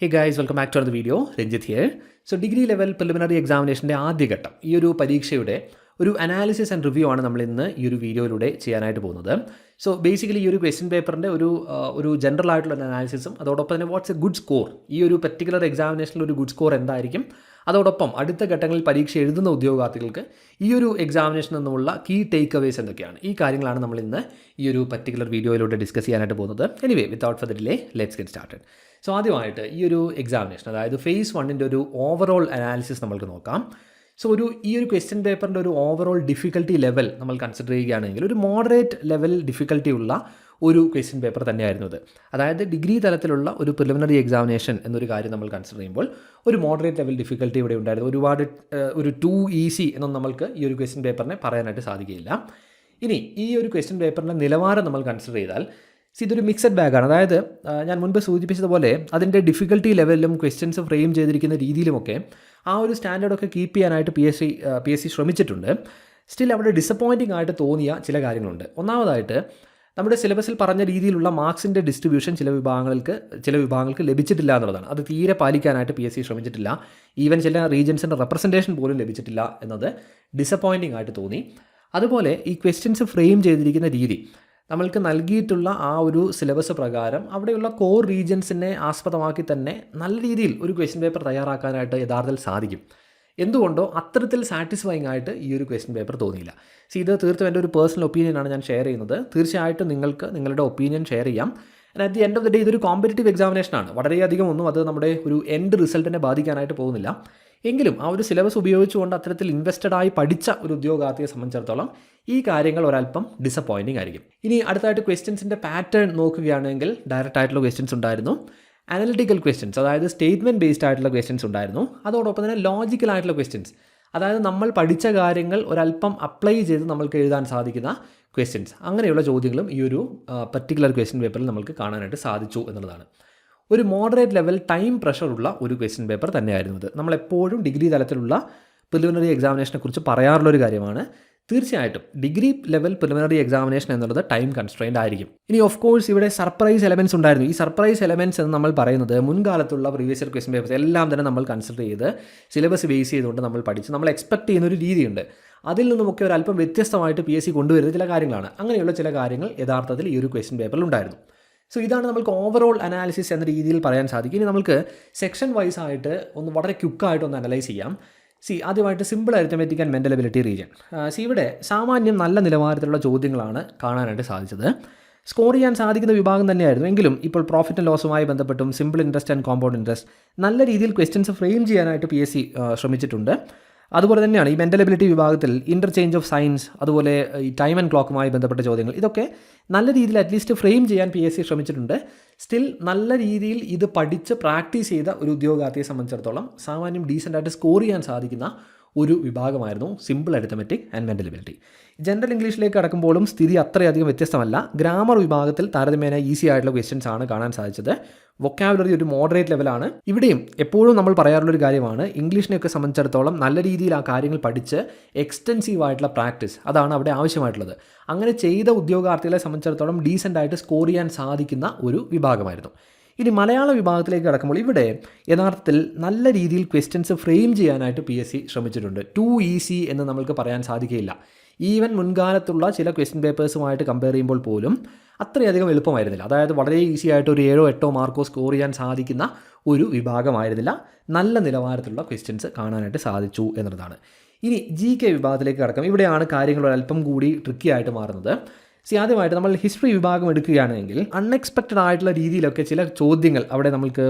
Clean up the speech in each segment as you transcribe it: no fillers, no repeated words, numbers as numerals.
Hey guys, welcome back to another video. Ranjit here. So degree level preliminary എക്സാമിനേഷൻ്റെ ആദ്യഘട്ടം ഈ ഒരു പരീക്ഷയുടെ ഒരു അനാലിസിസ് ആൻഡ് റിവ്യൂ ആണ് നമ്മൾ ഇന്ന് ഈ ഒരു വീഡിയോയിലൂടെ ചെയ്യാനായിട്ട് പോകുന്നത്. സോ ബേസിക്കലി ഈ ഒരു ക്വസ്റ്റ്യൻ പേപ്പറിൻ്റെ ഒരു ജനറൽ ആയിട്ടുള്ള അനാലിസിസും അതോടൊപ്പം തന്നെ വാട്ട്സ് എ ഗുഡ് സ്കോർ, ഈ ഒരു പർട്ടിക്കുലർ എക്സാമിനേഷനിൽ ഒരു ഗുഡ് സ്കോർ എന്തായിരിക്കും, അതോടൊപ്പം അടുത്ത ഘട്ടങ്ങളിൽ പരീക്ഷ എഴുതുന്ന ഉദ്യോഗാർത്ഥികൾക്ക് ഈ ഒരു എക്സാമിനേഷനിൽ നിന്നുമുള്ള കീ ടേക്ക് അവേസ് എന്തൊക്കെയാണ്, ഈ കാര്യങ്ങളാണ് നമ്മൾ ഇന്ന് ഈ ഒരു പർട്ടിക്കുലർ വീഡിയോയിലൂടെ ഡിസ്കസ് ചെയ്യാനായിട്ട് പോകുന്നത്. Anyway without further delay let's get started. So ആദ്യമായിട്ട് ഈ ഒരു എക്സാമിനേഷൻ, അതായത് ഫേസ് 1ൻ്റെ ഒരു ഓവറോൾ അനാലിസിസ് നമ്മൾക്ക് നോക്കാം. സോ ഈ ഒരു ക്വസ്റ്റ്യൻ പേപ്പറിൻ്റെ ഒരു ഓവറോൾ ഡിഫിക്കൽട്ടി ലെവൽ നമ്മൾ കൺസിഡർ ചെയ്യുകയാണെങ്കിൽ ഒരു മോഡറേറ്റ് ലെവൽ ഡിഫിക്കൽട്ടി ഉള്ള ഒരു ക്വസ്റ്റ്യൻ പേപ്പർ തന്നെയായിരുന്നു ഇത്. അതായത് ഡിഗ്രി തലത്തിലുള്ള ഒരു പ്രിലിമിനറി എക്സാമിനേഷൻ എന്നൊരു കാര്യം നമ്മൾ കൺസിഡർ ചെയ്യുമ്പോൾ ഒരു മോഡറേറ്റ് ലെവൽ ഡിഫിക്കൽട്ടി ഇവിടെ ഉണ്ടായിരുന്നു. ഒരുപാട് ഒരു ടു ഈസി എന്നൊന്നും നമ്മൾക്ക് ഈ ഒരു ക്വസ്റ്റ്യൻ പേപ്പറിനെ പറയാനായിട്ട് സാധിക്കുകയില്ല. ഇനി ഈ ഒരു ക്വസ്റ്റ്യൻ പേപ്പറിൻ്റെ നിലവാരം നമ്മൾ കൺസിഡർ ചെയ്താൽ ഇതൊരു മിക്സഡ് ബാഗാണ്. അതായത് ഞാൻ മുൻപ് സൂചിപ്പിച്ചതുപോലെ അതിൻ്റെ ഡിഫിക്കൽട്ടി ലെവലിലും ക്വസ്റ്റ്യൻസ് ഫ്രെയിം ചെയ്തിരിക്കുന്ന രീതിയിലുമൊക്കെ ആ ഒരു സ്റ്റാൻഡേർഡൊക്കെ കീപ്പ് ചെയ്യാനായിട്ട് പി എസ് സി ശ്രമിച്ചിട്ടുണ്ട്. സ്റ്റിൽ അവിടെ ഡിസപ്പോയിൻറ്റിംഗ് ആയിട്ട് തോന്നിയ ചില കാര്യങ്ങളുണ്ട്. ഒന്നാമതായിട്ട് നമ്മുടെ സിലബസിൽ പറഞ്ഞ രീതിയിലുള്ള മാർക്സിൻ്റെ ഡിസ്ട്രിബ്യൂഷൻ ചില വിഭാഗങ്ങൾക്ക് ലഭിച്ചിട്ടില്ല എന്നുള്ളതാണ്. അത് തീരെ പാലിക്കാനായിട്ട് പി എസ് സി ശ്രമിച്ചിട്ടില്ല. ഈവൻ ചില റീജൻസിൻ്റെ റെപ്രസെൻറ്റേഷൻ പോലും ലഭിച്ചിട്ടില്ല എന്നത് ഡിസപ്പോയിൻറ്റിംഗ് ആയിട്ട് തോന്നി. അതുപോലെ ഈ ക്വസ്റ്റ്യൻസ് ഫ്രെയിം ചെയ്തിരിക്കുന്ന രീതി, നമ്മൾക്ക് നൽകിയിട്ടുള്ള ആ ഒരു സിലബസ് പ്രകാരം അവിടെയുള്ള കോർ റീജൻസിനെ ആസ്പദമാക്കി തന്നെ നല്ല രീതിയിൽ ഒരു ക്വസ്റ്റ്യൻ പേപ്പർ തയ്യാറാക്കാനായിട്ട് യഥാർത്ഥത്തിൽ സാധിക്കും. എന്തുകൊണ്ടോ അത്തരത്തിൽ സാറ്റിസ്ഫൈങ് ആയിട്ട് ഈ ഒരു ക്വസ്റ്റ്യൻ പേപ്പർ തോന്നിയില്ല. ഇത് തീർത്തും എൻ്റെ ഒരു പേഴ്സണൽ ഒപ്പീനിയനാണ് ഞാൻ ഷെയർ ചെയ്യുന്നത്. തീർച്ചയായിട്ടും നിങ്ങൾക്ക് നിങ്ങളുടെ ഒപ്പീനിയൻ ഷെയർ ചെയ്യാം. At the end of the day ഇതൊരു കോമ്പറ്റീറ്റീവ് എക്സാമിനേഷനാണ്. വളരെയധികം ഒന്നും അത് നമ്മുടെ ഒരു എൻഡ് റിസൾട്ടിനെ ബാധിക്കാനായിട്ട് പോകുന്നില്ല. എങ്കിലും ആ ഒരു സിലബസ് ഉപയോഗിച്ചുകൊണ്ട് അത്തരത്തിൽ ഇൻവെസ്റ്റഡായി പഠിച്ച ഒരു ഉദ്യോഗാർത്ഥിയെ സംബന്ധിച്ചിടത്തോളം ഈ കാര്യങ്ങൾ ഒരല്പം ഡിസപ്പോയിൻറ്റിംഗ് ആയിരിക്കും. ഇനി അടുത്തായിട്ട് ക്വസ്റ്റ്യൻസിൻ്റെ പാറ്റേൺ നോക്കുകയാണെങ്കിൽ ഡയറക്റ്റ് ആയിട്ടുള്ള ക്വസ്റ്റ്യൻസ് ഉണ്ടായിരുന്നു, അനലിറ്റിക്കൽ ക്വസ്റ്റ്യൻസ്, അതായത് സ്റ്റേറ്റ്മെൻറ്റ് ബേസ്ഡ് ആയിട്ടുള്ള ക്വസ്റ്റ്യൻസ് ഉണ്ടായിരുന്നു, അതോടൊപ്പം തന്നെ ലോജിക്കൽ ആയിട്ടുള്ള ക്വസ്റ്റ്യൻസ്, അതായത് നമ്മൾ പഠിച്ച കാര്യങ്ങൾ ഒരല്പം അപ്ലൈ ചെയ്ത് നമ്മൾക്ക് എഴുതാൻ സാധിക്കുന്ന ക്വസ്റ്റ്യൻസ്, അങ്ങനെയുള്ള ചോദ്യങ്ങളും ഈ ഒരു പർട്ടിക്കുലർ ക്വസ്റ്റ്യൻ പേപ്പറിൽ നമുക്ക് കാണാനായിട്ട് സാധിച്ചു എന്നുള്ളതാണ്. ഒരു മോഡറേറ്റ് ലെവൽ ടൈം പ്രഷറുള്ള ഒരു ക്വസ്റ്റ്യൻ പേപ്പർ തന്നെയായിരുന്നു. നമ്മളെപ്പോഴും ഡിഗ്രി തലത്തിലുള്ള പ്രിലിമിനറി എക്സാമിനേഷനെ കുറിച്ച് പറയാറുള്ളൊരു കാര്യമാണ്. തീർച്ചയായിട്ടും ഡിഗ്രി ലെവൽ പ്രിലിമിനറി എക്സാമിനേഷൻ എന്നുള്ളത് ടൈം കൺസ്ട്രെയിൻഡ് ആയിരിക്കും. ഇനി ഓഫ് കോഴ്സ് ഇവിടെ സർപ്രൈസ് എലമെൻറ്റ്സ് ഉണ്ടായിരുന്നു. ഈ സർപ്രൈസ് എലമെൻറ്റ്സ് എന്ന് നമ്മൾ പറയുന്നത് മുൻകാലത്തുള്ള പ്രീവിയസ് ഇയർ ക്വസ്റ്റ്യൻ പേപ്പേഴ്സ് എല്ലാം തന്നെ നമ്മൾ കൺസിഡർ ചെയ്ത് സിലബസ് ബേസ് ചെയ്തുകൊണ്ട് നമ്മൾ പഠിച്ച് നമ്മൾ എക്സ്പെക്ട് ചെയ്യുന്ന ഒരു രീതിയുണ്ട്. അതിൽ നിന്നുമൊക്കെ ഒരു അല്പം വ്യത്യസ്തമായിട്ട് പി എസ് സി കൊണ്ടുവരുന്ന ചില കാര്യങ്ങളാണ്. അങ്ങനെയുള്ള ചില കാര്യങ്ങൾ യഥാർത്ഥത്തിൽ ഈ ഒരു ക്വസ്റ്റ്യൻ പേപ്പറിൽ ഉണ്ടായിരുന്നു. സോ ഇതാണ് നമുക്ക് ഓവറോൾ അനാലിസിസ് എന്ന രീതിയിൽ പറയാൻ സാധിക്കും. ഇനി നമുക്ക് സെക്ഷൻ വൈസ് ആയിട്ട് ഒന്ന് വളരെ ക്വിക്കായിട്ടൊന്ന് അനലൈസ് ചെയ്യാം. ആദ്യമായിട്ട് simple arithmetic and mental ability region. ഇവിടെ സാമാന്യം നല്ല നിലവാരത്തിലുള്ള ചോദ്യങ്ങളാണ് കാണാനായിട്ട് സാധിച്ചത്. സ്കോർ ചെയ്യാൻ സാധിക്കുന്ന വിഭാഗം തന്നെയായിരുന്നു. എങ്കിലും ഇപ്പോൾ പ്രോഫിറ്റ് ആൻഡ് ലോസുമായി ബന്ധപ്പെട്ടും simple interest and compound interest നല്ല രീതിയിൽ ക്വസ്റ്റ്യൻസ് ഫ്രെയിം ചെയ്യാനായിട്ട് പി എസ് സി ശ്രമിച്ചിട്ടുണ്ട്. അതുപോലെ തന്നെയാണ് ഈ മെൻ്റൽ എബിലിറ്റി വിഭാഗത്തിൽ ഇൻ്റർചേഞ്ച് ഓഫ് സയൻസ്, അതുപോലെ ഈ ടൈം ആൻഡ് ക്ലോക്കുമായി ബന്ധപ്പെട്ട ചോദ്യങ്ങൾ, ഇതൊക്കെ നല്ല രീതിയിൽ അറ്റ്ലീസ്റ്റ് ഫ്രെയിം ചെയ്യാൻ പി എസ് സി ശ്രമിച്ചിട്ടുണ്ട്. സ്റ്റിൽ നല്ല രീതിയിൽ ഇത് പഠിച്ച് പ്രാക്ടീസ് ചെയ്ത ഒരു ഉദ്യോഗാർത്ഥിയെ സംബന്ധിച്ചിടത്തോളം സാമാന്യം ഡീസൻ്റായിട്ട് സ്കോർ ചെയ്യാൻ സാധിക്കുന്ന ഒരു വിഭാഗമായിരുന്നു simple arithmetic and mental ability. General ഇംഗ്ലീഷിലേക്ക് കടക്കുമ്പോഴും സ്ഥിതി അത്രയധികം വ്യത്യസ്തമല്ല. ഗ്രാമർ വിഭാഗത്തിൽ താരതമ്യേന ഈസി ആയിട്ടുള്ള ക്വസ്റ്റ്യൻസ് ആണ് കാണാൻ സാധിച്ചത്. വൊക്കാബുലറി ഒരു മോഡറേറ്റ് ലെവലാണ്. ഇവിടെയും എപ്പോഴും നമ്മൾ പറയാറുള്ളൊരു കാര്യമാണ്, ഇംഗ്ലീഷിനെയൊക്കെ സംബന്ധിച്ചിടത്തോളം നല്ല രീതിയിൽ ആ കാര്യങ്ങൾ പഠിച്ച് എക്സ്റ്റെൻസീവ് ആയിട്ടുള്ള പ്രാക്ടീസ് അതാണ് അവിടെ ആവശ്യമായിട്ടുള്ളത്. അങ്ങനെ ചെയ്ത ഉദ്യോഗാർത്ഥികളെ സംബന്ധിച്ചിടത്തോളം ഡീസൻ്റായിട്ട് സ്കോർ ചെയ്യാൻ സാധിക്കുന്ന ഒരു വിഭാഗമായിരുന്നു. ഇനി മലയാള വിഭാഗത്തിലേക്ക് കടക്കുമ്പോൾ ഇവിടെ യഥാർത്ഥത്തിൽ നല്ല രീതിയിൽ ക്വസ്റ്റ്യൻസ് ഫ്രെയിം ചെയ്യാനായിട്ട് പി എസ് സി ശ്രമിച്ചിട്ടുണ്ട്. ടു ഈസി എന്ന് നമ്മൾക്ക് പറയാൻ സാധിക്കുകയില്ല. ഈവൻ മുൻകാലത്തുള്ള ചില ക്വസ്റ്റ്യൻ പേപ്പേഴ്സുമായിട്ട് കമ്പയർ ചെയ്യുമ്പോൾ പോലും അത്രയധികം എളുപ്പമായിരുന്നില്ല. അതായത് വളരെ ഈസി ആയിട്ട് ഒരു 7-8 മാർക്കോ സ്കോർ ചെയ്യാൻ സാധിക്കുന്ന ഒരു വിഭാഗമായിരുന്നില്ല. നല്ല നിലവാരത്തിലുള്ള ക്വസ്റ്റ്യൻസ് കാണാനായിട്ട് സാധിച്ചു എന്നുള്ളതാണ്. ഇനി ജി കെ വിഭാഗത്തിലേക്ക് കടക്കാം. ഇവിടെയാണ് കാര്യങ്ങൾ ഒരല്പം കൂടി ട്രിക്കി ആയിട്ട് മാറുന്നത്. ആദ്യമായിട്ട് നമ്മൾ ഹിസ്റ്ററി വിഭാഗം എടുക്കുകയാണെങ്കിൽ അൺഎക്സ്പെക്റ്റഡ് ആയിട്ടുള്ള രീതിയിലൊക്കെ ചില ചോദ്യങ്ങൾ അവിടെ നമ്മൾക്ക്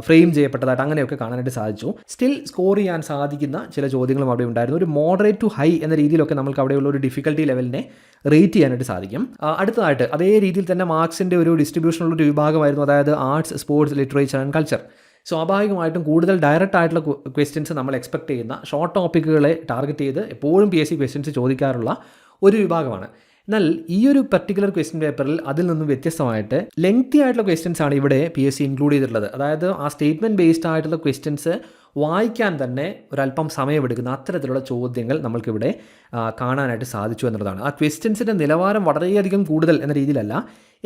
ഫ്രെയിം ചെയ്യപ്പെട്ടതായിട്ട് അങ്ങനെയൊക്കെ കാണാനായിട്ട് സാധിച്ചു. സ്റ്റിൽ സ്കോർ ചെയ്യാൻ സാധിക്കുന്ന ചില ചോദ്യങ്ങളും അവിടെ ഉണ്ടായിരുന്നു. ഒരു മോഡറേറ്റ് ടു ഹൈ എന്ന രീതിയിലൊക്കെ നമുക്ക് അവിടെയുള്ള ഒരു ഡിഫിക്കൽട്ടി ലെവലിനെ റേറ്റ് ചെയ്യാനായിട്ട് സാധിക്കും. അടുത്തതായിട്ട് അതേ രീതിയിൽ തന്നെ മാർക്സിൻ്റെ ഒരു ഡിസ്ട്രിബ്യൂഷനുള്ള ഒരു വിഭാഗമായിരുന്നു, അതായത് arts, sports, literature and culture. സ്വാഭാവികമായിട്ടും കൂടുതൽ ഡയറക്റ്റ് ആയിട്ടുള്ള ക്വസ്റ്റ്യൻസ് നമ്മൾ എക്സ്പെക്ട് ചെയ്യുന്ന ഷോർട്ട് ടോപ്പിക്കുകളെ ടാർഗറ്റ് ചെയ്ത് എപ്പോഴും പി എസ് സി ക്വസ്റ്റ്യൻസ് ചോദിക്കാറുള്ള ഒരു വിഭാഗമാണ്. എന്നാൽ ഈ ഒരു പർട്ടിക്കുലർ ക്വസ്റ്റ്യൻ പേപ്പറിൽ അതിൽ നിന്നും വ്യത്യസ്തമായിട്ട് ലെങ്തി ആയിട്ടുള്ള ക്വസ്റ്റ്യൻസ് ആണ് ഇവിടെ PSC ഇൻക്ലൂഡ് ചെയ്തിട്ടുള്ളത്. അതായത് ആ സ്റ്റേറ്റ്മെൻറ്റ് ബേസ്ഡ് ആയിട്ടുള്ള ക്വസ്റ്റ്യൻസ് വായിക്കാൻ തന്നെ ഒരല്പം സമയമെടുക്കുന്ന അത്തരത്തിലുള്ള ചോദ്യങ്ങൾ നമ്മൾക്കിവിടെ കാണാനായിട്ട് സാധിച്ചു എന്നുള്ളതാണ്. ആ ക്വസ്റ്റ്യൻസിൻ്റെ നിലവാരം വളരെയധികം കൂടുതൽ എന്ന രീതിയിലല്ല,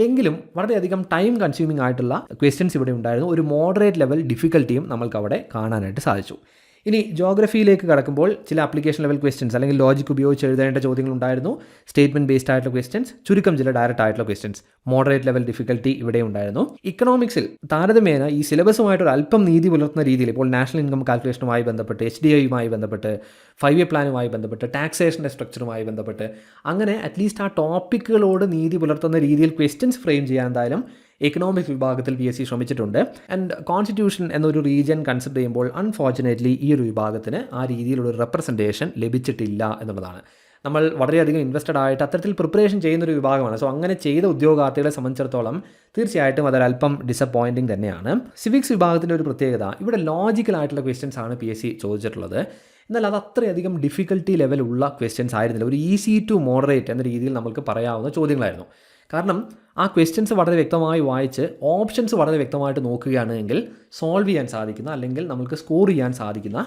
എങ്കിലും വളരെയധികം ടൈം കൺസ്യൂമിംഗ് ആയിട്ടുള്ള ക്വസ്റ്റ്യൻസ് ഇവിടെ ഉണ്ടായിരുന്നു. ഒരു മോഡറേറ്റ് ലെവൽ ഡിഫിക്കൽട്ടിയും നമ്മൾക്ക് അവിടെ കാണാനായിട്ട് സാധിച്ചു. ഇനി ജോഗ്രഫിയിലേക്ക് കടക്കുമ്പോൾ ചില ആപ്ലിക്കേഷൻ ലെവൽ ക്വസ്റ്റ്യൻസ് അല്ലെങ്കിൽ ലോജിക് ഉപയോഗിച്ച് എഴുതേണ്ട ചോദ്യങ്ങളുണ്ടായിരുന്നു. സ്റ്റേറ്റ്മെൻറ്റ് ബേസ്ഡ് ആയിട്ടുള്ള ക്വസ്റ്റ്യൻസ്, ചുരുക്കം ചില ഡയറക്റ്റ് ആയിട്ടുള്ള ക്വസ്റ്റ്യൻസ്, മോഡറേറ്റ് ലെവൽ ഡിഫിക്കൽട്ടി ഇവിടെ ഉണ്ടായിരുന്നു. ഇക്കണോമിക്സിൽ താരതമ്യേന ഈ സിലബസുമായിട്ടൊരു അല്പം നീതി പുലർത്തുന്ന രീതിയിൽ ഇപ്പോൾ നാഷണൽ ഇൻകം കാൽക്കുലേഷനുമായി ബന്ധപ്പെട്ട്, HDIയുമായി ബന്ധപ്പെട്ട്, 5 Year പ്ലാനുമായി ബന്ധപ്പെട്ട്, ടാക്സേഷൻ്റെ സ്ട്രക്ചറുമായി ബന്ധപ്പെട്ട്, അങ്ങനെ അറ്റ്ലീസ്റ്റ് ആ ടോപ്പിക്കുകളോട് നീതി പുലർത്തുന്ന രീതിയിൽ ക്വസ്റ്റ്യൻസ് ഫ്രെയിം ചെയ്യാൻ എന്തായാലും എക്കണോമിക്സ് വിഭാഗത്തിൽ PSC ശ്രമിച്ചിട്ടുണ്ട്. ആൻഡ് കോൺസ്റ്റിറ്റ്യൂഷൻ എന്നൊരു റീജിയൻ കൺസിഡർ ചെയ്യുമ്പോൾ അൺഫോർച്ചുനേറ്റ്ലി ഈ ഒരു വിഭാഗത്തിന് ആ രീതിയിലുള്ള റെപ്രസെൻറ്റേഷൻ ലഭിച്ചിട്ടില്ല എന്നുള്ളതാണ്. നമ്മൾ വളരെയധികം ഇൻവെസ്റ്റഡ് ആയിട്ട് അത്തരത്തിൽ പ്രിപ്പറേഷൻ ചെയ്യുന്നൊരു വിഭാഗമാണ്. സോ അങ്ങനെ ചെയ്ത ഉദ്യോഗാർത്ഥികളെ സംബന്ധിച്ചിടത്തോളം തീർച്ചയായിട്ടും അതൊരല്പം ഡിസപ്പോയിൻറ്റിംഗ് തന്നെയാണ്. സിവിക്സ് വിഭാഗത്തിൻ്റെ ഒരു പ്രത്യേകത, ഇവിടെ ലോജിക്കലായിട്ടുള്ള ക്വസ്റ്റ്യൻസ് ആണ് PSC ചോദിച്ചിട്ടുള്ളത്. എന്നാൽ അത് അത്രയധികം ഡിഫിക്കൽട്ടി ലെവലുള്ള ക്വസ്റ്റ്യൻസ് ആയിരുന്നില്ല. ഒരു ഈസി ടു മോഡറേറ്റ് എന്ന രീതിയിൽ നമുക്ക് പറയാവുന്ന ചോദ്യങ്ങളായിരുന്നു. കാരണം ആ ക്വസ്റ്റ്യൻസ് വളരെ വ്യക്തമായി വായിച്ച് ഓപ്ഷൻസ് വളരെ വ്യക്തമായിട്ട് നോക്കുകയാണെങ്കിൽ സോൾവ് ചെയ്യാൻ സാധിക്കുന്ന, അല്ലെങ്കിൽ നമുക്ക് സ്കോർ ചെയ്യാൻ സാധിക്കുന്ന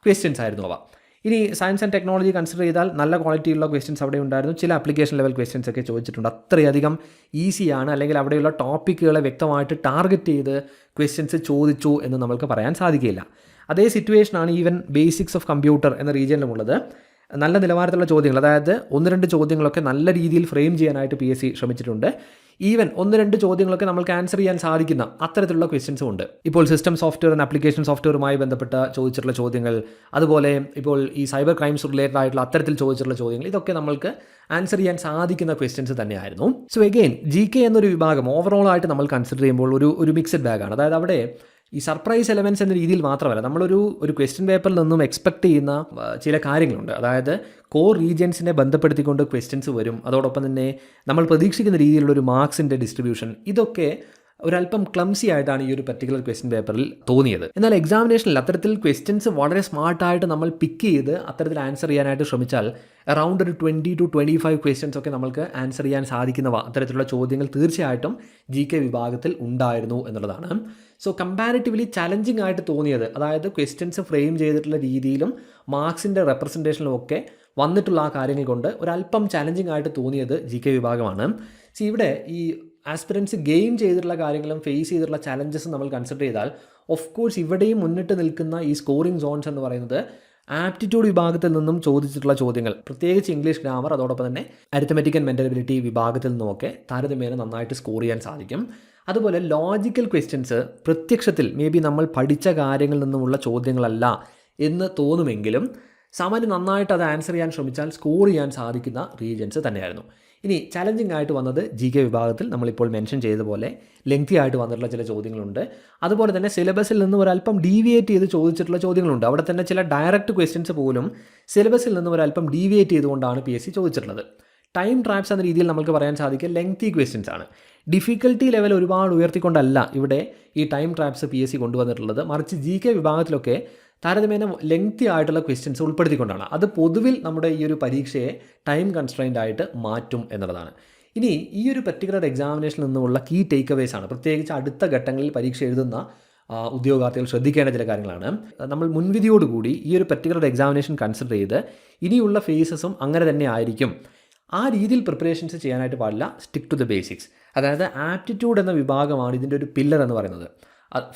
ക്വസ്റ്റ്യൻസ് ആയിരുന്നു അവ. ഇനി സയൻസ് ആൻഡ് ടെക്നോളജി കൺസിഡർ ചെയ്താൽ നല്ല ക്വാളിറ്റിയുള്ള ക്വസ്റ്റ്യൻസ് അവിടെ ഉണ്ടായിരുന്നു. ചില ആപ്ലിക്കേഷൻ ലെവൽ ക്വസ്റ്റ്യൻസ് ഒക്കെ ചോദിച്ചിട്ടുണ്ട്. അത്രയധികം ഈസിയാണ്, അല്ലെങ്കിൽ അവിടെയുള്ള ടോപ്പിക്കുകളെ വ്യക്തമായിട്ട് ടാർഗറ്റ് ചെയ്ത് ക്വസ്റ്റ്യൻസ് ചോദിച്ചു എന്ന് നമുക്ക് പറയാൻ സാധിക്കില്ല. അതേ സിറ്റുവേഷനാണ് ഈവൻ ബേസിക്സ് ഓഫ് കമ്പ്യൂട്ടർ എന്ന റീജിയനിലുമുള്ളത്. നല്ല നിലവാരത്തിലുള്ള ചോദ്യങ്ങൾ, അതായത് 1-2 ചോദ്യങ്ങളൊക്കെ നല്ല രീതിയിൽ ഫ്രെയിം ചെയ്യാനായിട്ട് PSC ശ്രമിച്ചിട്ടുണ്ട്. ഈവൻ 1-2 ചോദ്യങ്ങളൊക്കെ നമുക്ക് ആൻസർ ചെയ്യാൻ സാധിക്കുന്ന അത്തരത്തിലുള്ള ക്വസ്റ്റ്യൻസും ഉണ്ട്. ഇപ്പോൾ സിസ്റ്റം സോഫ്റ്റ്വെയർ ആൻഡ് ആപ്ലിക്കേഷൻ സോഫ്റ്റ്വെയറുമായി ബന്ധപ്പെട്ട ചോദിച്ചിട്ടുള്ള ചോദ്യങ്ങൾ, അതുപോലെ ഇപ്പോൾ ഈ സൈബർ ക്രൈംസ് റിലേറ്റഡ് ആയിട്ടുള്ള അത്തരത്തിൽ ചോദിച്ചിട്ടുള്ള ചോദ്യങ്ങൾ, ഇതൊക്കെ നമ്മൾക്ക് ആൻസർ ചെയ്യാൻ സാധിക്കുന്ന ക്വസ്റ്റ്യൻസ് തന്നെയായിരുന്നു. സോ എഗെയിൻ GK എന്നൊരു വിഭാഗം ഓവറോൾ ആയിട്ട് നമ്മൾ കൺസിഡർ ചെയ്യുമ്പോൾ ഒരു മിക്സഡ് ബാഗാണ്. അതായത് അവിടെ ഈ സർപ്രൈസ് എലമെൻറ്റ്സ് എന്ന രീതിയിൽ മാത്രമല്ല, നമ്മളൊരു ക്വസ്റ്റ്യൻ പേപ്പറിൽ നിന്നും എക്സ്പെക്ട് ചെയ്യുന്ന ചില കാര്യങ്ങളുണ്ട്. അതായത് കോർ റീജിയൻസിനെ ബന്ധപ്പെടുത്തിക്കൊണ്ട് ക്വസ്റ്റ്യൻസ് വരും. അതോടൊപ്പം തന്നെ നമ്മൾ പ്രതീക്ഷിക്കുന്ന രീതിയിലുള്ളൊരു മാർക്സിൻ്റെ ഡിസ്ട്രിബ്യൂഷൻ, ഇതൊക്കെ ഒരല്പം ക്ലംസി ആയിട്ടാണ് ഈ ഒരു പർട്ടിക്കുലർ ക്വസ്റ്റ്യൻ പേപ്പറിൽ തോന്നിയത്. എന്നാൽ എക്സാമിനേഷനിൽ അത്തരത്തിൽ ക്വസ്റ്റ്യൻസ് വളരെ സ്മാർട്ടായിട്ട് നമ്മൾ പിക്ക് ചെയ്ത് അത്തരത്തിൽ ആൻസർ ചെയ്യാനായിട്ട് ശ്രമിച്ചാൽ അറൗണ്ട് ഒരു 20 to 25 ക്വസ്റ്റ്യൻസ് ഒക്കെ നമുക്ക് ആൻസർ ചെയ്യാൻ സാധിക്കുന്നവ അത്തരത്തിലുള്ള ചോദ്യങ്ങൾ തീർച്ചയായിട്ടും GK വിഭാഗത്തിൽ ഉണ്ടായിരുന്നു എന്നുള്ളതാണ്. സോ കമ്പാരിറ്റീവ്ലി ചലഞ്ചിങ് ആയിട്ട് തോന്നിയത്, അതായത് ക്വസ്റ്റ്യൻസ് ഫ്രെയിം ചെയ്തിട്ടുള്ള രീതിയിലും മാർക്സിൻ്റെ റെപ്രസെൻറ്റേഷനിലും ഒക്കെ വന്നിട്ടുള്ള ആ കാര്യങ്ങൾ കൊണ്ട് ഒരല്പം ചലഞ്ചിങ് ആയിട്ട് തോന്നിയത് GK വിഭാഗമാണ്. സോ ഇവിടെ ഈ ആസ്പിറൻസ് ഗെയിൻ ചെയ്തിട്ടുള്ള കാര്യങ്ങളും ഫേസ് ചെയ്തിട്ടുള്ള ചലഞ്ചസും നമ്മൾ കൺസിഡർ ചെയ്താൽ ഓഫ് കോഴ്സ് ഇവിടെയും മുന്നിട്ട് നിൽക്കുന്ന ഈ സ്കോറിംഗ് സോൺസ് എന്ന് പറയുന്നത് ആപ്റ്റിറ്റ്യൂഡ് വിഭാഗത്തിൽ നിന്നും ചോദിച്ചിട്ടുള്ള ചോദ്യങ്ങൾ, പ്രത്യേകിച്ച് ഇംഗ്ലീഷ് ഗ്രാമർ, അതോടൊപ്പം തന്നെ അരിത്തമെറ്റിക് ആൻഡ് മെൻ്റൽ എബിലിറ്റി വിഭാഗത്തിൽ നിന്നുമൊക്കെ താരതമ്യേന നന്നായിട്ട് സ്കോർ ചെയ്യാൻ സാധിക്കും. അതുപോലെ ലോജിക്കൽ ക്വസ്റ്റ്യൻസ് പ്രത്യക്ഷത്തിൽ മേ ബി നമ്മൾ പഠിച്ച കാര്യങ്ങളിൽ നിന്നുമുള്ള ചോദ്യങ്ങളല്ല എന്ന് തോന്നുമെങ്കിലും സാമാന്യം നന്നായിട്ട് അത് ആൻസർ ചെയ്യാൻ ശ്രമിച്ചാൽ സ്കോർ ചെയ്യാൻ സാധിക്കുന്ന റീജിയൻസ് തന്നെയായിരുന്നു. ഇനി ചലഞ്ചിങ് ആയിട്ട് വന്നത് GK വിഭാഗത്തിൽ നമ്മളിപ്പോൾ മെൻഷൻ ചെയ്തതുപോലെ ലെങ്തി ആയിട്ട് വന്നിട്ടുള്ള ചില ചോദ്യങ്ങളുണ്ട്. അതുപോലെ തന്നെ സിലബസിൽ നിന്ന് ഒരല്പം ഡീവിയേറ്റ് ചെയ്ത് ചോദിച്ചിട്ടുള്ള ചോദ്യങ്ങളുണ്ട്. അവിടെ തന്നെ ചില ഡയറക്റ്റ് ക്വസ്റ്റ്യൻസ് പോലും സിലബസിൽ നിന്ന് ഒരല്പം ഡീവിയേറ്റ് ചെയ്തുകൊണ്ടാണ് PSC ചോദിച്ചിട്ടുള്ളത്. ടൈം ട്രാപ്സ് എന്ന രീതിയിൽ നമുക്ക് പറയാൻ സാധിക്കുക ലെങ്തി ക്വസ്റ്റ്യൻസ് ആണ്. ഡിഫിക്കൽട്ടി ലെവൽ ഒരുപാട് ഉയർത്തിക്കൊണ്ടല്ല ഇവിടെ ഈ ടൈം ട്രാപ്സ് PSC കൊണ്ടുവന്നിട്ടുള്ളത്. മറിച്ച് GK വിഭാഗത്തിലൊക്കെ താരതമ്യേന ലെങ്തി ആയിട്ടുള്ള ക്വസ്റ്റ്യൻസ് ഉൾപ്പെടുത്തിക്കൊണ്ടാണ്. അത് പൊതുവിൽ നമ്മുടെ ഈ ഒരു പരീക്ഷയെ ടൈം കൺസ്ട്രെയിൻ്റ് ആയിട്ട് മാറ്റും എന്നുള്ളതാണ്. ഇനി ഈ ഒരു പർട്ടിക്കുലർ എക്സാമിനേഷനിൽ നിന്നുമുള്ള കീ ടേക്ക് അവേസ് ആണ്, പ്രത്യേകിച്ച് അടുത്ത ഘട്ടങ്ങളിൽ പരീക്ഷ എഴുതുന്ന ഉദ്യോഗാർത്ഥികൾ ശ്രദ്ധിക്കേണ്ട ചില കാര്യങ്ങളാണ്. നമ്മൾ മുൻവിധിയോടുകൂടി ഈ ഒരു പർട്ടിക്കുലർ എക്സാമിനേഷൻ കൺസിഡർ ചെയ്ത് ഇനിയുള്ള ഫേസസും അങ്ങനെ തന്നെ ആയിരിക്കും, ആ രീതിയിൽ പ്രിപ്പറേഷൻസ് ചെയ്യാനായിട്ട് പാടില്ല. Stick to the basics. അതായത് ആപ്റ്റിറ്റ്യൂഡ് എന്ന വിഭാഗമാണ് ഇതിൻ്റെ ഒരു പില്ലർ എന്ന് പറയുന്നത്.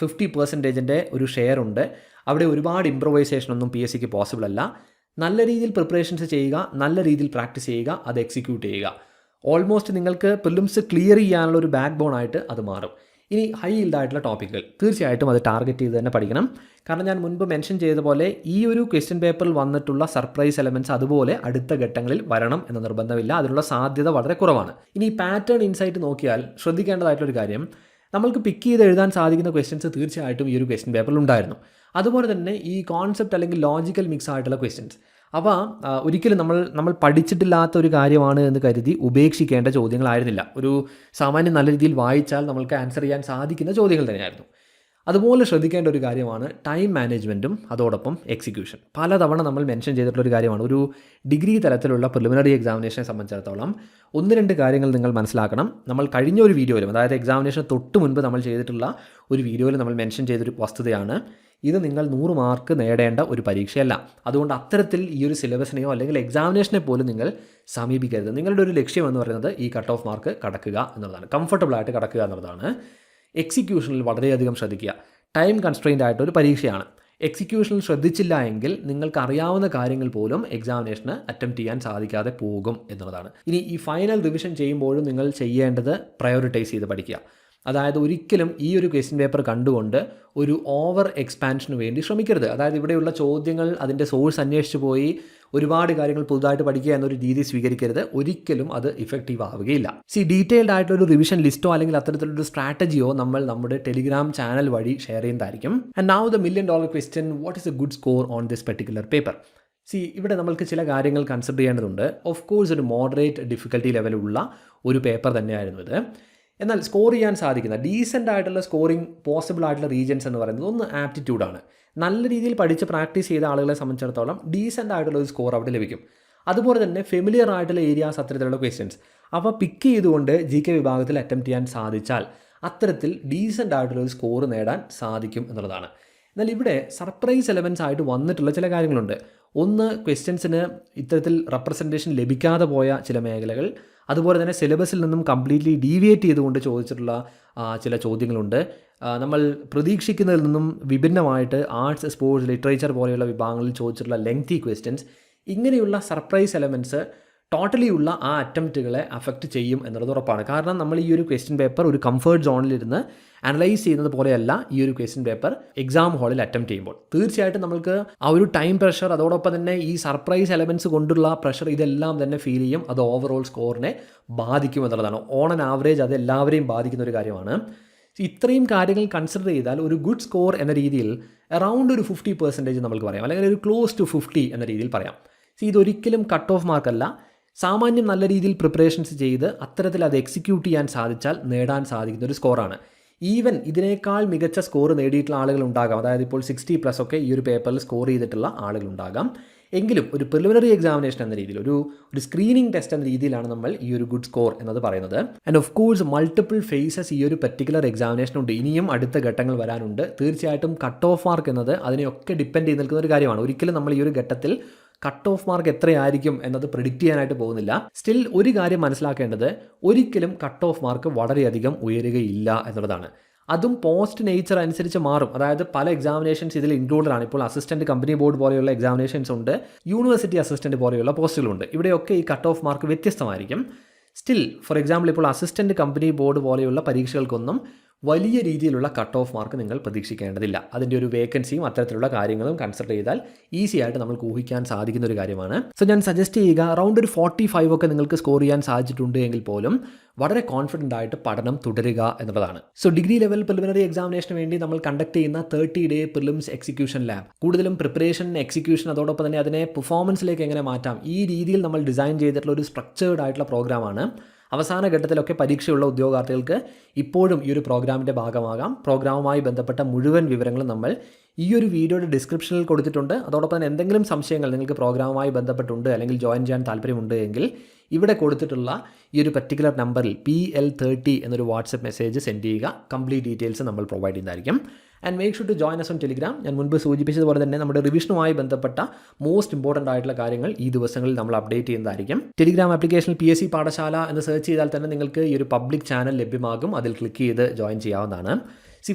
50% ഒരു ഷെയർ ഉണ്ട്. അവിടെ ഒരുപാട് ഇംപ്രൊവൈസേഷനൊന്നും PSCക്ക് പോസിബിൾ അല്ല. നല്ല രീതിയിൽ പ്രിപ്പറേഷൻസ് ചെയ്യുക, നല്ല രീതിയിൽ പ്രാക്ടീസ് ചെയ്യുക, അത് എക്സിക്യൂട്ട് ചെയ്യുക. ഓൾമോസ്റ്റ് നിങ്ങൾക്ക് പ്രിലിംസ് ക്ലിയർ ചെയ്യാനുള്ള ഒരു ബാക്ക് ബോൺ ആയിട്ട് അത് മാറും. ഇനി ഹൈ ഈൽഡ് ആയിട്ടുള്ള ടോപ്പിക്കുകൾ തീർച്ചയായിട്ടും അത് ടാർഗറ്റ് ചെയ്ത് തന്നെ പഠിക്കണം. കാരണം ഞാൻ മുൻപ് മെൻഷൻ ചെയ്ത പോലെ ഈ ഒരു ക്വസ്റ്റ്യൻ പേപ്പറിൽ വന്നിട്ടുള്ള സർപ്രൈസ് എലമെൻറ്റ്സ് അതുപോലെ അടുത്ത ഘട്ടങ്ങളിൽ വരണം എന്ന നിർബന്ധമില്ല. അതിനുള്ള സാധ്യത വളരെ കുറവാണ്. ഇനി പാറ്റേൺ ഇൻസൈറ്റ് നോക്കിയാൽ ശ്രദ്ധിക്കേണ്ടതായിട്ടുള്ളൊരു കാര്യം, നമ്മൾക്ക് പിക്ക് ചെയ്ത് എഴുതാൻ സാധിക്കുന്ന ക്വസ്റ്റ്യൻസ് തീർച്ചയായിട്ടും ഈ ഒരു ക്വസ്റ്റ്യൻ പേപ്പറിൽ ഉണ്ടായിരുന്നു. അതുപോലെ തന്നെ ഈ കോൺസെപ്റ്റ് അല്ലെങ്കിൽ ലോജിക്കൽ മിക്സ് ആയിട്ടുള്ള ക്വസ്റ്റ്യൻസ്, അവ ഒരിക്കലും നമ്മൾ പഠിച്ചിട്ടില്ലാത്ത ഒരു കാര്യമാണ് എന്ന് കരുതി ഉപേക്ഷിക്കേണ്ട ചോദ്യങ്ങളായിരുന്നില്ല. ഒരു സാമാന്യം നല്ല രീതിയിൽ വായിച്ചാൽ നമ്മൾക്ക് ആൻസർ ചെയ്യാൻ സാധിക്കുന്ന ചോദ്യങ്ങൾ തന്നെയായിരുന്നു. അതുപോലെ ശ്രദ്ധിക്കേണ്ട ഒരു കാര്യമാണ് ടൈം മാനേജ്മെൻറ്റും അതോടൊപ്പം എക്സിക്യൂഷൻ. പലതവണ നമ്മൾ മെൻഷൻ ചെയ്തിട്ടുള്ളൊരു കാര്യമാണ്. ഒരു ഡിഗ്രി തലത്തിലുള്ള പ്രിലിമിനറി എക്സാമിനേഷനെ സംബന്ധിച്ചിടത്തോളം 1-2 കാര്യങ്ങൾ നിങ്ങൾ മനസ്സിലാക്കണം. നമ്മൾ കഴിഞ്ഞ ഒരു വീഡിയോയിലും, അതായത് എക്സാമിനേഷന് തൊട്ട് മുൻപ് നമ്മൾ ചെയ്തിട്ടുള്ള ഒരു വീഡിയോയിൽ നമ്മൾ മെൻഷൻ ചെയ്തൊരു വസ്തുതയാണ്, ഇത് നിങ്ങൾ 100 മാർക്ക് നേടേണ്ട ഒരു പരീക്ഷയല്ല. അതുകൊണ്ട് അത്തരത്തിൽ ഈ ഒരു സിലബസിനെയോ അല്ലെങ്കിൽ എക്സാമിനേഷനെ പോലും നിങ്ങൾ സമീപിക്കരുത്. നിങ്ങളുടെ ഒരു ലക്ഷ്യം എന്ന് പറയുന്നത് ഈ കട്ട് ഓഫ് മാർക്ക് കടക്കുക എന്നുള്ളതാണ്, കംഫർട്ടബിളായിട്ട് കടക്കുക എന്നുള്ളതാണ്. എക്സിക്യൂഷനിൽ വളരെയധികം ശ്രദ്ധിക്കുക. ടൈം കൺസ്ട്രെയിൻ്റ് ആയിട്ടൊരു പരീക്ഷയാണ്. എക്സിക്യൂഷനിൽ ശ്രദ്ധിച്ചില്ല എങ്കിൽ നിങ്ങൾക്ക് അറിയാവുന്ന കാര്യങ്ങൾ പോലും എക്സാമിനേഷന് അറ്റംപ്റ്റ് ചെയ്യാൻ സാധിക്കാതെ പോകും എന്നുള്ളതാണ്. ഇനി ഈ ഫൈനൽ റിവിഷൻ ചെയ്യുമ്പോഴും നിങ്ങൾ ചെയ്യേണ്ടത് പ്രയോറിറ്റൈസ് ചെയ്ത് പഠിക്കുക. അതായത് ഒരിക്കലും ഈ ഒരു ക്വസ്റ്റ്യൻ പേപ്പർ കണ്ടുകൊണ്ട് ഒരു ഓവർ എക്സ്പാൻഷന് വേണ്ടി ശ്രമിക്കരുത്. അതായത് ഇവിടെയുള്ള ചോദ്യങ്ങൾ അതിൻ്റെ സോഴ്സ് അന്വേഷിച്ച് പോയി ഒരുപാട് കാര്യങ്ങൾ പുതുതായിട്ട് പഠിക്കുക എന്നൊരു രീതി സ്വീകരിക്കരുത്. ഒരിക്കലും അത് ഇഫക്റ്റീവ് ആവുകയില്ല. ഡീറ്റെയിൽഡ് ആയിട്ടൊരു റിവിഷൻ ലിസ്റ്റോ അല്ലെങ്കിൽ അത്തരത്തിലൊരു സ്ട്രാറ്റജിയോ നമ്മൾ നമ്മുടെ ടെലിഗ്രാം ചാനൽ വഴി ഷെയർ ചെയ്യുന്നതായിരിക്കും. And now the $1 million question, what is A good score on this particular paper? ഇവിടെ നമ്മൾക്ക് ചില കാര്യങ്ങൾ കൺസിഡർ ചെയ്യേണ്ടതുണ്ട്. ഓഫ് കോഴ്സ് ഒരു മോഡറേറ്റ് ഡിഫിക്കൽട്ടി ലെവലുള്ള ഒരു പേപ്പർ തന്നെയായിരുന്നു ഇത്. എന്നാൽ സ്കോർ ചെയ്യാൻ സാധിക്കുന്ന ഡീസൻ്റ് ആയിട്ടുള്ള സ്കോറിംഗ് പോസിബിൾ ആയിട്ടുള്ള റീജൻസ് എന്ന് പറയുന്നത് ഒന്ന് ആപ്റ്റിറ്റ്യൂഡാണ്. നല്ല രീതിയിൽ പഠിച്ച് പ്രാക്ടീസ് ചെയ്ത ആളുകളെ സംബന്ധിച്ചിടത്തോളം ഡീസൻ്റ് ആയിട്ടുള്ള ഒരു സ്കോർ അവിടെ ലഭിക്കും. അതുപോലെ തന്നെ ഫെമിലിയർ ആയിട്ടുള്ള ഏരിയാസ് അത്തരത്തിലുള്ള ക്വസ്റ്റ്യൻസ് അവ പിക്ക് ചെയ്തുകൊണ്ട് GK വിഭാഗത്തിൽ അറ്റംപ്റ്റ് ചെയ്യാൻ സാധിച്ചാൽ അത്തരത്തിൽ ഡീസൻ്റ് ആയിട്ടുള്ള ഒരു സ്കോർ നേടാൻ സാധിക്കും എന്നുള്ളതാണ്. എന്നാൽ ഇവിടെ സർപ്രൈസ് എലമെൻറ്റ്സ് ആയിട്ട് വന്നിട്ടുള്ള ചില കാര്യങ്ങളുണ്ട്. ഒന്ന്, ക്വസ്റ്റ്യൻസിന് ഇത്തരത്തിൽ റെപ്രസെൻറ്റേഷൻ ലഭിക്കാതെ പോയ ചില മേഖലകൾ, അതുപോലെ തന്നെ സിലബസിൽ നിന്നും കംപ്ലീറ്റ്ലി ഡീവിയേറ്റ് ചെയ്തുകൊണ്ട് ചോദിച്ചിട്ടുള്ള ചില ചോദ്യങ്ങളുണ്ട്. നമ്മൾ പ്രതീക്ഷിക്കുന്നതിൽ നിന്നും വിഭിന്നമായിട്ട് ആർട്സ്, സ്പോർട്സ്, ലിറ്ററേച്ചർ പോലെയുള്ള വിഭാഗങ്ങളിൽ ചോദിച്ചിട്ടുള്ള ലെങ്തി ക്വസ്റ്റ്യൻസ്, ഇങ്ങനെയുള്ള സർപ്രൈസ് എലമെൻറ്റ്സ് ടോട്ടലി ഉള്ള ആ അറ്റംപ്റ്റുകളെ അഫക്റ്റ് ചെയ്യും എന്നുള്ളത് ഉറപ്പാണ്. കാരണം നമ്മൾ ഈ ഒരു ക്വസ്റ്റ്യൻ പേപ്പർ ഒരു കംഫർട്ട് സോണിലിരുന്ന് അനലൈസ് ചെയ്യുന്നത് പോലെയല്ല ഈ ഒരു ക്വസ്റ്റ്യൻ പേപ്പർ എക്സാം ഹാളിൽ അറ്റംപ്റ്റ് ചെയ്യുമ്പോൾ. തീർച്ചയായിട്ടും നമുക്ക് ആ ഒരു ടൈം പ്രഷർ, അതോടൊപ്പം തന്നെ ഈ സർപ്രൈസ് എലമെൻറ്റ്സ് കൊണ്ടുള്ള പ്രഷർ, ഇതെല്ലാം തന്നെ ഫീൽ ചെയ്യും. അത് ഓവറോൾ സ്കോറിനെ ബാധിക്കും എന്നുള്ളതാണ്. ഓൺ ആൻ ആവറേജ് അത് എല്ലാവരെയും ബാധിക്കുന്ന ഒരു കാര്യമാണ്. ഇത്രയും കാര്യങ്ങൾ കൺസിഡർ ചെയ്താൽ ഒരു ഗുഡ് സ്കോർ എന്ന രീതിയിൽ അറൗണ്ട് ഒരു 50% നമുക്ക് പറയാം, അല്ലെങ്കിൽ ഒരു ക്ലോസ് ടു 50 എന്ന രീതിയിൽ പറയാം. ഇതൊരിക്കലും കട്ട് ഓഫ് മാർക്കല്ല. സാമാന്യം നല്ല രീതിയിൽ പ്രിപ്പറേഷൻസ് ചെയ്ത് അത്തരത്തിൽ അത് എക്സിക്യൂട്ട് ചെയ്യാൻ സാധിച്ചാൽ നേടാൻ സാധിക്കുന്ന ഒരു സ്കോറാണ്. ഈവൻ ഇതിനേക്കാൾ മികച്ച സ്കോർ നേടിയിട്ടുള്ള ആളുകൾ ഉണ്ടാകാം. അതായത് ഇപ്പോൾ 60+ ഒക്കെ ഈ ഒരു പേപ്പറിൽ സ്കോർ ചെയ്തിട്ടുള്ള ആളുകളുണ്ടാകാം. എങ്കിലും ഒരു പ്രിലിമിനറി എക്സാമിനേഷൻ എന്ന രീതിയിൽ, ഒരു സ്ക്രീനിങ് ടെസ്റ്റ് എന്ന രീതിയിലാണ് നമ്മൾ ഈ ഒരു ഗുഡ് സ്കോർ എന്നത് പറയുന്നത്. And of course multiple phases ഈ ഒരു പർട്ടിക്കുലർ എക്സാമിനേഷനുണ്ട്. ഇനിയും അടുത്ത ഘട്ടങ്ങൾ വരാനുണ്ട്. തീർച്ചയായിട്ടും കട്ട് ഓഫ് മാർക്ക് എന്നത് അതിനെയൊക്കെ ഡിപ്പെൻഡ് ചെയ്ത് നിൽക്കുന്ന ഒരു കാര്യമാണ്. ഒരിക്കലും നമ്മൾ ഈ ഒരു ഘട്ടത്തിൽ കട്ട് ഓഫ് മാർക്ക് എത്രയായിരിക്കും എന്നത് പ്രിഡിക്റ്റ് ചെയ്യാനായിട്ട് പോകുന്നില്ല. സ്റ്റിൽ ഒരു കാര്യം മനസ്സിലാക്കേണ്ടത്, ഒരിക്കലും കട്ട് ഓഫ് മാർക്ക് വളരെയധികം ഉയരുകയില്ല എന്നുള്ളതാണ്. അതും പോസ്റ്റ് നേച്ചർ അനുസരിച്ച് മാറും. അതായത് പല എക്സാമിനേഷൻസ് ഇതിൽ ഇൻക്ലൂഡഡ് ആണ്. ഇപ്പോൾ അസിസ്റ്റൻറ്റ് കമ്പനി ബോർഡ് പോലെയുള്ള എക്സാമിനേഷൻസ് ഉണ്ട്, യൂണിവേഴ്സിറ്റി അസിസ്റ്റൻറ്റ് പോലെയുള്ള പോസ്റ്റുകളുണ്ട്. ഇവിടെയൊക്കെ ഈ കട്ട് ഓഫ് മാർക്ക് വ്യത്യസ്തമായിരിക്കും. സ്റ്റിൽ ഫോർ എക്സാമ്പിൾ ഇപ്പോൾ അസിസ്റ്റൻറ്റ് കമ്പനി ബോർഡ് പോലെയുള്ള പരീക്ഷകൾക്കൊന്നും വലിയ രീതിയിലുള്ള കട്ട് ഓഫ് മാർക്ക് നിങ്ങൾ പ്രതീക്ഷിക്കേണ്ടതില്ല. അതിൻ്റെ ഒരു വേക്കൻസിയും അത്തരത്തിലുള്ള കാര്യങ്ങളും കൺസിഡർ ചെയ്താൽ ഈസി ആയിട്ട് നമുക്ക് ഊഹിക്കാൻ സാധിക്കുന്ന ഒരു കാര്യമാണ്. ഞാൻ സജസ്റ്റ് ചെയ്യുക, അറൗണ്ട് ഒരു 45 ഒക്കെ നിങ്ങൾക്ക് സ്കോർ ചെയ്യാൻ സാധിച്ചിട്ടുണ്ട് എങ്കിൽ പോലും വളരെ കോൺഫിഡൻ്റ് ആയിട്ട് പഠനം തുടരുക എന്നുള്ളതാണ്. ഡിഗ്രി ലെവൽ പ്രിലിമിനറി എക്സാമിനേഷന് വേണ്ടി നമ്മൾ കണ്ടക്ട് ചെയ്യുന്ന 30-day പ്രിലിംസ് എക്സിക്യൂഷൻ ലാബ്, കൂടുതലും പ്രിപ്പറേഷൻ, എക്സിക്യൂഷൻ, അതോടൊപ്പം തന്നെ അതിനെ പെർഫോമൻസിലേക്ക് എങ്ങനെ മാറ്റാം, ഈ രീതിയിൽ നമ്മൾ ഡിസൈൻ ചെയ്തിട്ടുള്ള ഒരു സ്ട്രക്ചേർഡ് ആയിട്ടുള്ള പ്രോഗ്രാമാണ്. അവസാന ഘട്ടത്തിലൊക്കെ പരീക്ഷയുള്ള ഉദ്യോഗാർത്ഥികൾക്ക് ഇപ്പോഴും ഈ ഒരു പ്രോഗ്രാമിൻ്റെ ഭാഗമാകാം. പ്രോഗ്രാമുമായി ബന്ധപ്പെട്ട മുഴുവൻ വിവരങ്ങളും നമ്മൾ ഈ ഒരു വീഡിയോയുടെ ഡിസ്ക്രിപ്ഷനിൽ കൊടുത്തിട്ടുണ്ട്. അതോടൊപ്പം തന്നെ എന്തെങ്കിലും സംശയങ്ങൾ നിങ്ങൾക്ക് പ്രോഗ്രാമുമായി ബന്ധപ്പെട്ടുണ്ട് അല്ലെങ്കിൽ ജോയിൻ ചെയ്യാൻ താല്പര്യമുണ്ട് എങ്കിൽ ഇവിടെ കൊടുത്തിട്ടുള്ള ഈ ഒരു പർട്ടിക്കുലർ നമ്പറിൽ PL30 എന്നൊരു വാട്സപ്പ് മെസ്സേജ് സെൻഡ് ചെയ്യുക. കംപ്ലീറ്റ് ഡീറ്റെയിൽസ് നമ്മൾ പ്രൊവൈഡ് ചെയ്യുന്നതായിരിക്കും. And make sure to join us on Telegram. ഞാൻ മുൻപ് സൂചിപ്പിച്ചതുപോലെ തന്നെ നമ്മുടെ റിവിഷനുമായി ബന്ധപ്പെട്ട മോസ്റ്റ് ഇമ്പോർട്ടൻ്റ് ആയിട്ടുള്ള കാര്യങ്ങൾ ഈ ദിവസങ്ങളിൽ നമ്മൾ അപ്ഡേറ്റ് ചെയ്യുന്നതായിരിക്കും. ടെലിഗ്രാം ആപ്ലിക്കേഷനിൽ PSC പാഠശാല എന്ന് സെർച്ച് ചെയ്താൽ തന്നെ നിങ്ങൾക്ക് ഈ ഒരു പബ്ലിക് ചാനൽ ലഭ്യമാകും. അതിൽ ക്ലിക്ക് ചെയ്ത് ജോയിൻ ചെയ്യാവുന്നതാണ്.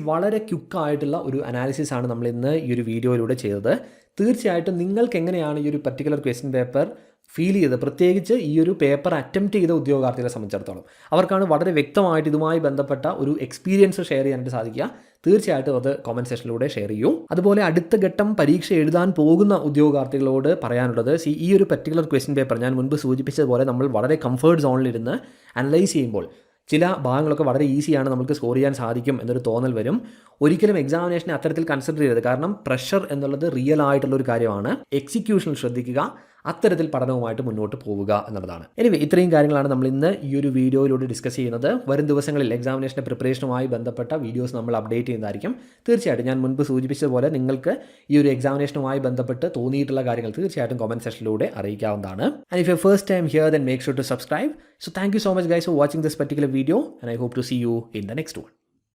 വളരെ ക്വിക്കായിട്ടുള്ള ഒരു അനാലിസിസ് ആണ് നമ്മൾ ഇന്ന് ഈ ഒരു വീഡിയോയിലൂടെ ചെയ്തത്. തീർച്ചയായിട്ടും നിങ്ങൾക്ക് എങ്ങനെയാണ് ഈ ഒരു പർട്ടിക്കുലർ ക്വസ്റ്റ്യൻ പേപ്പർ ഫീൽ ചെയ്ത്, പ്രത്യേകിച്ച് ഈ ഒരു പേപ്പർ അറ്റംപ്റ്റ് ചെയ്ത ഉദ്യോഗാർത്ഥികളെ സംബന്ധിച്ചിടത്തോളം അവർക്കാണ് വളരെ വ്യക്തമായിട്ട് ഇതുമായി ബന്ധപ്പെട്ട ഒരു എക്സ്പീരിയൻസ് ഷെയർ ചെയ്യാനായിട്ട് സാധിക്കുക. തീർച്ചയായിട്ടും അത് കമൻറ്റ് സെക്ഷനിലൂടെ ഷെയർ ചെയ്യൂ. അതുപോലെ അടുത്ത ഘട്ടം പരീക്ഷ എഴുതാൻ പോകുന്ന ഉദ്യോഗാർത്ഥികളോട് പറയാനുള്ളത്, ഈ ഒരു പർട്ടിക്കുലർ ക്വസ്റ്റ്യൻ പേപ്പർ ഞാൻ മുൻപ് സൂചിപ്പിച്ചതുപോലെ നമ്മൾ വളരെ കംഫർട്ട് സോണിലിരുന്ന് അനലൈസ് ചെയ്യുമ്പോൾ ചില ഭാഗങ്ങളൊക്കെ വളരെ ഈസിയാണ്, നമുക്ക് സ്കോർ ചെയ്യാൻ സാധിക്കും എന്നൊരു തോന്നൽ വരും. ഒരിക്കലും എക്സാമിനേഷനെ അത്തരത്തിൽ കൺസിഡർ ചെയ്യരുത്. കാരണം പ്രഷർ എന്നുള്ളത് റിയൽ ആയിട്ടുള്ളൊരു കാര്യമാണ്. എക്സിക്യൂഷനിൽ ശ്രദ്ധിക്കുക. അത്തരത്തിൽ പഠനവുമായിട്ട് മുന്നോട്ട് പോവുക എന്നുള്ളതാണ്. എനിവേ ഇത്രയും കാര്യങ്ങളാണ് നമ്മൾ ഇന്ന് ഈ ഒരു വീഡിയോയിലൂടെ ഡിസ്കസ് ചെയ്യുന്നത്. വരും ദിവസങ്ങളിൽ എക്സാമിനേഷൻ്റെ പ്രിപ്പറേഷനുമായി ബന്ധപ്പെട്ട വീഡിയോസ് നമ്മൾ അപ്ഡേറ്റ് ചെയ്യുന്നതായിരിക്കും. തീർച്ചയായിട്ടും ഞാൻ മുൻപ് സൂചിപ്പിച്ചതുപോലെ നിങ്ങൾക്ക് ഈ ഒരു എക്സാമിനേഷനുമായി ബന്ധപ്പെട്ട് തോന്നിയിട്ടുള്ള കാര്യങ്ങൾ തീർച്ചയായിട്ടും കമൻറ്റ് സെക്ഷനിലൂടെ അറിയിക്കാവുന്നതാണ്. And if you first time here then make sure to subscribe. So thank you so much guys for watching this particular video and I hope to see you in the next one.